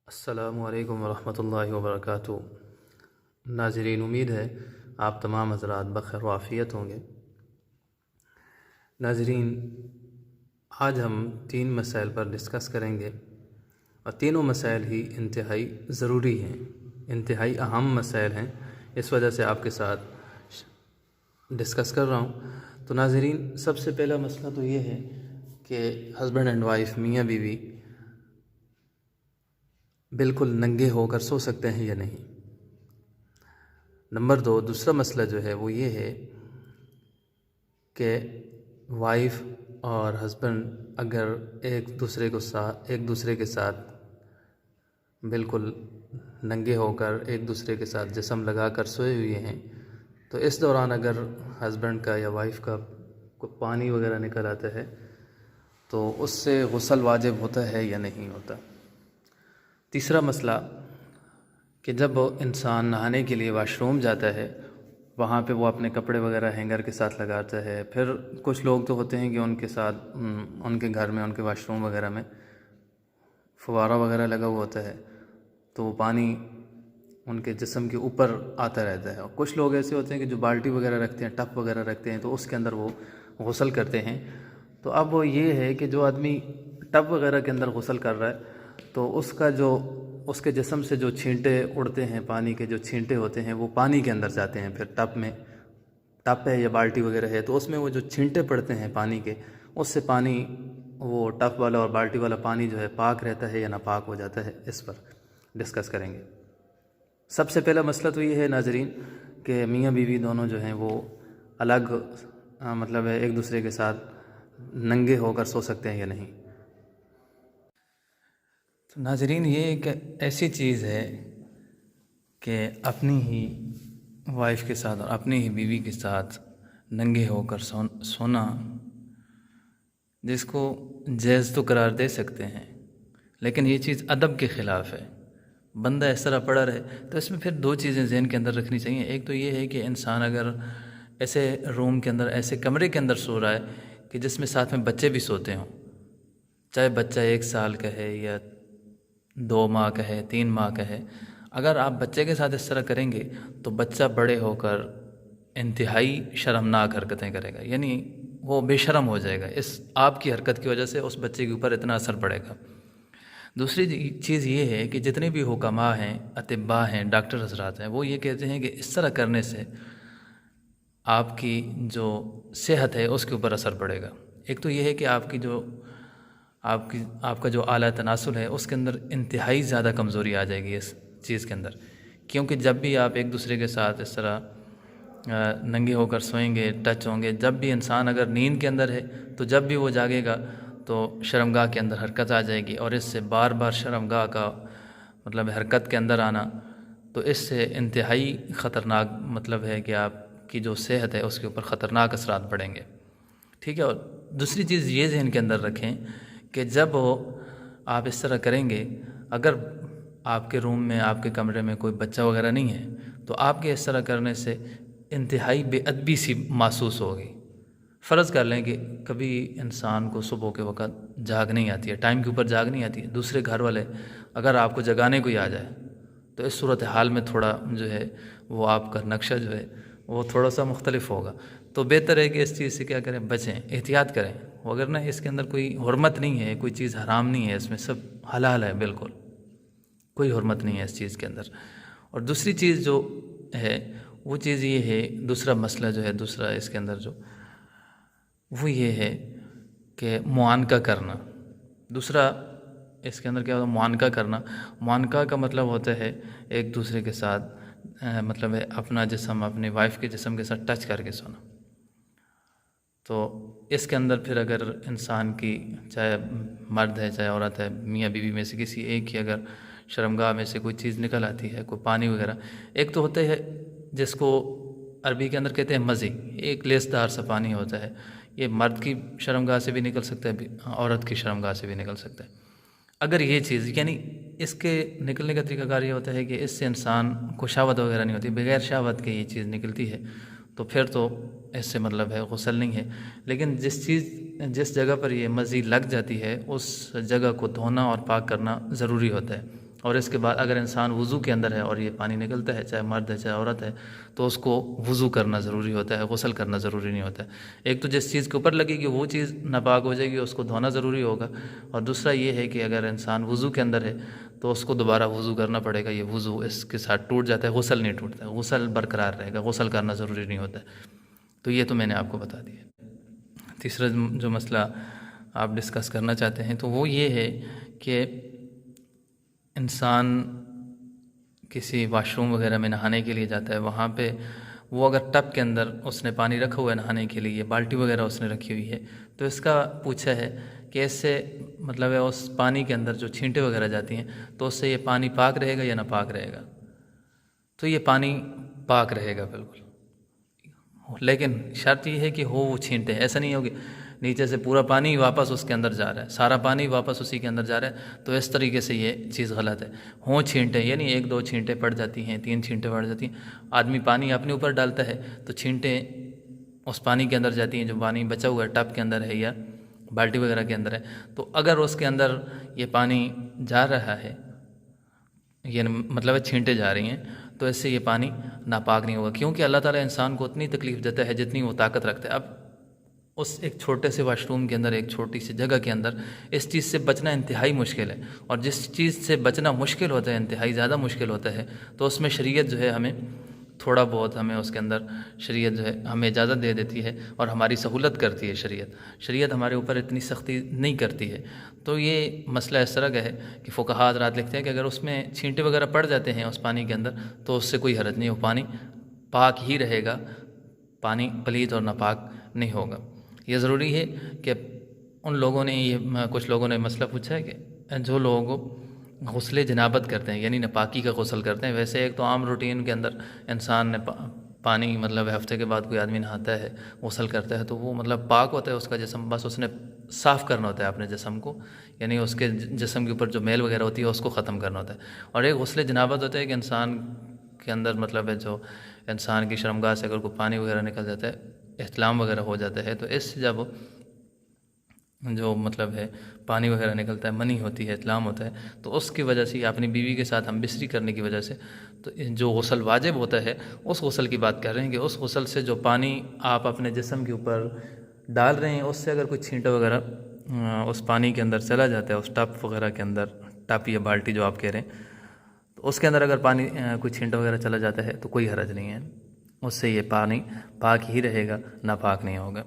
السلام علیکم ورحمۃ اللہ وبرکاتہ۔ ناظرین، امید ہے آپ تمام حضرات بخیر و عافیت ہوں گے۔ ناظرین، آج ہم 3 مسائل پر ڈسکس کریں گے، اور تینوں مسائل ہی انتہائی ضروری ہیں، انتہائی اہم مسائل ہیں، اس وجہ سے آپ کے ساتھ ڈسکس کر رہا ہوں۔ تو ناظرین، سب سے پہلا مسئلہ تو یہ ہے کہ ہسبینڈ اینڈ وائف، میاں بیوی بالکل ننگے ہو کر سو سکتے ہیں یا نہیں۔ نمبر 2، دوسرا مسئلہ جو ہے وہ یہ ہے کہ وائف اور ہسبینڈ اگر ایک دوسرے کے ساتھ بالکل ننگے ہو کر ایک دوسرے کے ساتھ جسم لگا کر سوئے ہوئے ہیں، تو اس دوران اگر ہسبینڈ کا یا وائف کا کوئی پانی وغیرہ نکل آتا ہے تو اس سے غسل واجب ہوتا ہے یا نہیں ہوتا۔ تیسرا مسئلہ کہ جب انسان نہانے کے لیے واش روم جاتا ہے، وہاں پہ وہ اپنے کپڑے وغیرہ ہینگر کے ساتھ لگاتا ہے، پھر کچھ لوگ تو ہوتے ہیں کہ ان کے ساتھ ان کے گھر میں، ان کے واش روم وغیرہ میں فوارہ وغیرہ لگا ہوا ہوتا ہے، تو وہ پانی ان کے جسم کے اوپر آتا رہتا ہے۔ اور کچھ لوگ ایسے ہوتے ہیں کہ جو بالٹی وغیرہ رکھتے ہیں، ٹپ وغیرہ رکھتے ہیں، تو اس کے اندر وہ غسل کرتے ہیں۔ تو اب وہ یہ ہے کہ جو آدمی ٹب وغیرہ کے اندر غسل کر رہا ہے، تو اس کے جسم سے جو چھینٹے اڑتے ہیں، پانی کے جو چھینٹے ہوتے ہیں، وہ پانی کے اندر جاتے ہیں۔ پھر ٹپ ہے یا بالٹی وغیرہ ہے، تو اس میں وہ جو چھینٹے پڑتے ہیں پانی کے، اس سے پانی، وہ ٹپ والا اور بالٹی والا پانی جو ہے پاک رہتا ہے یا ناپاک ہو جاتا ہے، اس پر ڈسکس کریں گے۔ سب سے پہلا مسئلہ تو یہ ہے ناظرین کہ میاں بیوی دونوں جو ہیں وہ الگ مطلب ہے ایک دوسرے کے ساتھ ننگے ہو کر سو سکتے ہیں یا نہیں۔ تو ناظرین، یہ ایک ایسی چیز ہے کہ اپنی ہی وائف کے ساتھ اور اپنی ہی بیوی کے ساتھ ننگے ہو کر سونا، جس کو جائز تو قرار دے سکتے ہیں، لیکن یہ چیز ادب کے خلاف ہے۔ بندہ اس طرح پڑا رہے تو اس میں پھر 2 چیزیں ذہن کے اندر رکھنی چاہیے۔ ایک تو یہ ہے کہ انسان اگر ایسے روم کے اندر، ایسے کمرے کے اندر سو رہا ہے کہ جس میں ساتھ میں بچے بھی سوتے ہوں، چاہے بچہ 1 سال کا ہے یا 2 ماہ کا ہے، 3 ماہ کا ہے، اگر آپ بچے کے ساتھ اس طرح کریں گے تو بچہ بڑے ہو کر انتہائی شرمناک حرکتیں کرے گا، یعنی وہ بے شرم ہو جائے گا۔ اس آپ کی حرکت کی وجہ سے اس بچے کے اوپر اتنا اثر پڑے گا۔ دوسری چیز یہ ہے کہ جتنے بھی حکماء ہیں، اطباء ہیں، ڈاکٹر حضرات ہیں، وہ یہ کہتے ہیں کہ اس طرح کرنے سے آپ کی جو صحت ہے اس کے اوپر اثر پڑے گا۔ ایک تو یہ ہے کہ آپ کا جو اعلیٰ تناسل ہے اس کے اندر انتہائی زیادہ کمزوری آ جائے گی اس چیز کے اندر، کیونکہ جب بھی آپ ایک دوسرے کے ساتھ اس طرح ننگے ہو کر سوئیں گے، ٹچ ہوں گے، جب بھی انسان اگر نیند کے اندر ہے تو جب بھی وہ جاگے گا تو شرمگاہ کے اندر حرکت آ جائے گی، اور اس سے بار بار شرمگاہ کا مطلب حرکت کے اندر آنا، تو اس سے انتہائی خطرناک مطلب ہے کہ آپ کی جو صحت ہے اس کے اوپر خطرناک اثرات پڑیں گے، ٹھیک ہے۔ اور دوسری چیز یہ ذہن کے اندر رکھیں کہ جب آپ اس طرح کریں گے، اگر آپ کے روم میں، آپ کے کمرے میں کوئی بچہ وغیرہ نہیں ہے، تو آپ کے اس طرح کرنے سے انتہائی بے ادبی سی محسوس ہوگی۔ فرض کر لیں کہ کبھی انسان کو صبح کے وقت جاگ نہیں آتی ہے، ٹائم کے اوپر جاگ نہیں آتی ہے، دوسرے گھر والے اگر آپ کو جگانے کوئی آ جائے تو اس صورتحال میں تھوڑا جو ہے وہ آپ کا نقشہ جو ہے وہ تھوڑا سا مختلف ہوگا۔ تو بہتر ہے کہ اس چیز سے کیا کریں، بچیں، احتیاط کریں۔ وگرنہ اس کے اندر کوئی حرمت نہیں ہے، کوئی چیز حرام نہیں ہے، اس میں سب حلال ہے، بالکل کوئی حرمت نہیں ہے اس چیز کے اندر۔ اور دوسری چیز جو ہے وہ چیز یہ ہے، دوسرا مسئلہ جو ہے، دوسرا اس کے اندر جو وہ یہ ہے کہ معانقہ کرنا۔ دوسرا اس کے اندر کیا ہوتا ہے، معانقہ کرنا۔ معانقہ کا مطلب ہوتا ہے ایک دوسرے کے ساتھ مطلب ہے اپنا جسم اپنی وائف کے جسم کے ساتھ ٹچ کر کے سونا۔ تو اس کے اندر پھر اگر انسان کی، چاہے مرد ہے چاہے عورت ہے، میاں بیوی میں سے کسی ایک کی اگر شرمگاہ میں سے کوئی چیز نکل آتی ہے، کوئی پانی وغیرہ، ایک تو ہوتا ہے جس کو عربی کے اندر کہتے ہیں مزی، ایک لیسدار سا پانی ہوتا ہے، یہ مرد کی شرمگاہ سے بھی نکل سکتا ہے، عورت کی شرمگاہ سے بھی نکل سکتا ہے۔ اگر یہ چیز، یعنی اس کے نکلنے کا طریقہ کار یہ ہوتا ہے کہ اس سے انسان کو شہوت وغیرہ نہیں ہوتی، بغیر شہوت کے یہ چیز نکلتی ہے، تو پھر تو اس سے مطلب ہے غسل نہیں ہے۔ لیکن جس جگہ پر یہ مزی لگ جاتی ہے اس جگہ کو دھونا اور پاک کرنا ضروری ہوتا ہے، اور اس کے بعد اگر انسان وضو کے اندر ہے اور یہ پانی نکلتا ہے، چاہے مرد ہے چاہے عورت ہے، تو اس کو وضو کرنا ضروری ہوتا ہے، غسل کرنا ضروری نہیں ہوتا ہے۔ ایک تو جس چیز کے اوپر لگے گی وہ چیز ناپاک ہو جائے گی، اس کو دھونا ضروری ہوگا، اور دوسرا یہ ہے کہ اگر انسان وضو کے اندر ہے تو اس کو دوبارہ وضو کرنا پڑے گا۔ یہ وضو اس کے ساتھ ٹوٹ جاتا ہے، غسل نہیں ٹوٹتا ہے، غسل برقرار رہے گا، غسل کرنا ضروری نہیں ہوتا ہے۔ تو یہ تو میں نے آپ کو بتا دیا۔ تیسرا جو مسئلہ آپ ڈسکس کرنا چاہتے ہیں تو وہ یہ ہے کہ انسان کسی واش روم وغیرہ میں نہانے کے لیے جاتا ہے، وہاں پہ وہ اگر ٹب کے اندر اس نے پانی رکھا ہوا ہے نہانے کے لیے، بالٹی وغیرہ اس نے رکھی ہوئی ہے، تو اس کا پوچھا ہے کہ اس سے مطلب ہے اس پانی کے اندر جو چھینٹے وغیرہ جاتی ہیں تو اس سے یہ پانی پاک رہے گا یا ناپاک رہے گا؟ تو یہ پانی پاک رہے گا بالکل، لیکن شرط یہ ہے کہ وہ چھینٹے، ایسا نہیں ہوگی نیچے سے پورا پانی واپس اس کے اندر جا رہا ہے، سارا پانی واپس اسی کے اندر جا رہا ہے، تو اس طریقے سے یہ چیز غلط ہے۔ چھینٹے یعنی 1-2 چھینٹے پڑ جاتی ہیں، 3 چھینٹے پڑ جاتی ہیں، آدمی پانی اپنے اوپر ڈالتا ہے تو چھینٹے اس پانی کے اندر جاتی ہیں، جو پانی بچا ہوا ہے ٹب کے اندر ہے یا بالٹی وغیرہ کے اندر ہے، تو اگر اس کے اندر یہ پانی جا رہا ہے، یعنی مطلب چھینٹے جا رہی ہیں، تو اس سے یہ پانی ناپاک نہیں ہوگا، کیونکہ اللہ تعالیٰ انسان کو اتنی تکلیف دیتا ہے جتنی وہ طاقت رکھتا ہے۔ اب اس ایک چھوٹے سے واش روم کے اندر، ایک چھوٹی سی جگہ کے اندر اس چیز سے بچنا انتہائی مشکل ہے، اور جس چیز سے بچنا مشکل ہوتا ہے، انتہائی زیادہ مشکل ہوتا ہے، تو اس میں شریعت جو ہے ہمیں تھوڑا بہت، ہمیں اس کے اندر شریعت جو ہے ہمیں اجازت دے دیتی ہے اور ہماری سہولت کرتی ہے۔ شریعت ہمارے اوپر اتنی سختی نہیں کرتی ہے۔ تو یہ مسئلہ اس طرح کا ہے کہ فقہاء حضرات لکھتے ہیں کہ اگر اس میں چھینٹے وغیرہ پڑ جاتے ہیں اس پانی کے اندر تو اس سے کوئی حرج نہیں، وہ پانی پاک ہی رہے گا، پانی پلیت اور ناپاک نہیں ہوگا۔ یہ ضروری ہے کہ ان لوگوں نے کچھ لوگوں نے مسئلہ پوچھا ہے کہ جو لوگ غسل جنابت کرتے ہیں، یعنی ناپاکی کا غسل کرتے ہیں، ویسے ایک تو عام روٹین کے اندر انسان نے پانی مطلب ہفتے کے بعد کوئی آدمی نہاتا ہے، غسل کرتا ہے، تو وہ مطلب پاک ہوتا ہے اس کا جسم، بس اس نے صاف کرنا ہوتا ہے اپنے جسم کو، یعنی اس کے جسم کے اوپر جو میل وغیرہ ہوتی ہے اس کو ختم کرنا ہوتا ہے۔ اور ایک غسل جنابت ہوتا ہے کہ انسان کے اندر مطلب ہے جو انسان کی شرمگاہ سے اگر کوئی پانی وغیرہ نکل جاتا ہے، احتلام وغیرہ ہو جاتا ہے، تو اس سے جب جو مطلب ہے پانی وغیرہ نکلتا ہے، منی ہوتی ہے، احتلام ہوتا ہے، تو اس کی وجہ سے یا اپنی بیوی کے ساتھ ہم بستری کرنے کی وجہ سے، تو جو غسل واجب ہوتا ہے اس غسل کی بات کر رہے ہیں کہ اس غسل سے جو پانی آپ اپنے جسم کے اوپر ڈال رہے ہیں، اس سے اگر کوئی چھینٹا وغیرہ اس پانی کے اندر چلا جاتا ہے، اس ٹپ وغیرہ کے اندر، ٹپ یا بالٹی جو آپ کہہ رہے ہیں، تو اس کے اندر اگر پانی کوئی چھینٹا وغیرہ چلا جاتا ہے تو کوئی حرج نہیں ہے، اس سے یہ پانی پاک ہی رہے گا، ناپاک نہیں ہوگا۔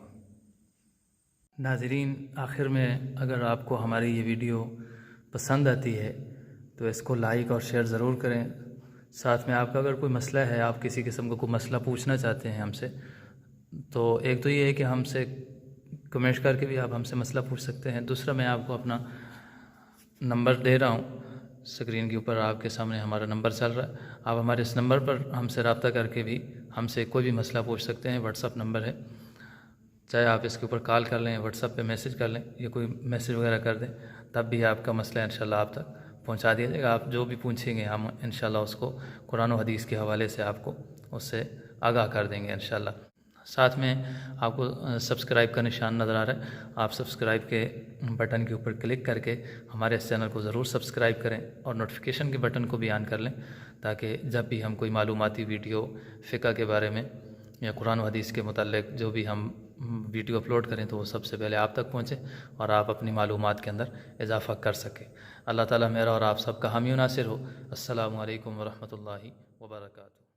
ناظرین، آخر میں اگر آپ کو ہماری یہ ویڈیو پسند آتی ہے تو اس کو لائک اور شیئر ضرور کریں۔ ساتھ میں آپ کا اگر کوئی مسئلہ ہے، آپ کسی قسم کا کوئی مسئلہ پوچھنا چاہتے ہیں ہم سے، تو ایک تو یہ ہے کہ ہم سے کمنٹ کر کے بھی آپ ہم سے مسئلہ پوچھ سکتے ہیں۔ دوسرا، میں آپ کو اپنا نمبر دے رہا ہوں، اسکرین کے اوپر آپ کے سامنے ہمارا نمبر چل رہا ہے، آپ ہمارے اس نمبر پر ہم سے رابطہ کر کے بھی ہم سے کوئی بھی مسئلہ پوچھ سکتے ہیں۔ واٹس ایپ نمبر ہے، چاہے آپ اس کے اوپر کال کر لیں، واٹس ایپ پہ میسج کر لیں یا کوئی میسج وغیرہ کر دیں، تب بھی آپ کا مسئلہ انشاءاللہ آپ تک پہنچا دیا جائے گا۔ آپ جو بھی پوچھیں گے ہم انشاءاللہ اس کو قرآن و حدیث کے حوالے سے آپ کو اس سے آگاہ کر دیں گے انشاءاللہ۔ ساتھ میں آپ کو سبسکرائب کا نشان نظر آ رہا ہے، آپ سبسکرائب کے بٹن کے اوپر کلک کر کے ہمارے اس چینل کو ضرور سبسکرائب کریں اور نوٹیفیکیشن کے بٹن کو بھی آن کر لیں، تاکہ جب بھی ہم کوئی معلوماتی ویڈیو فقہ کے بارے میں یا قرآن و حدیث کے متعلق جو بھی ہم ویڈیو اپلوڈ کریں تو وہ سب سے پہلے آپ تک پہنچے اور آپ اپنی معلومات کے اندر اضافہ کر سکیں۔ اللہ تعالیٰ میرا اور آپ سب کا حامی و ناصر ہو۔ السلام علیکم ورحمۃ اللہ وبرکاتہ۔